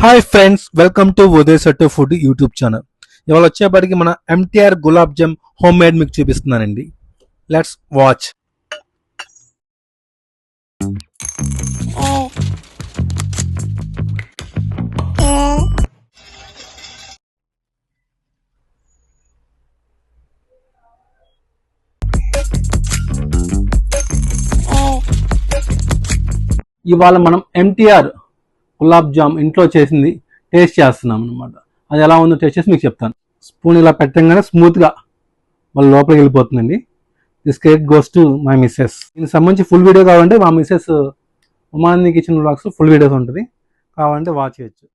Hi friends, welcome to Uday సట్టు food YouTube channel. ఇవాళ వచ్చేప్పటికి మన MTR gulab jamun home made మీకు చూపిస్తున్నానండి. Let's watch. ఇవాళ మనం ఎంటీఆర్ గులాబ్ జామ్ ఇంట్లో చేసింది టేస్ట్ చేస్తున్నాం అనమాట. అది ఎలా ఉందో టేస్ట్ చేసి మీకు చెప్తాను. స్పూన్ ఇలా పెట్టగానే స్మూత్గా వాళ్ళ లోపలికి వెళ్ళిపోతుందండి. This cake goes to my missus. దీనికి సంబంధించి ఫుల్ వీడియో కావాలంటే మా missus Umanandi kitchen blogs full videos ఉంటుంది, కావాలంటే వాచ్ చేయొచ్చు.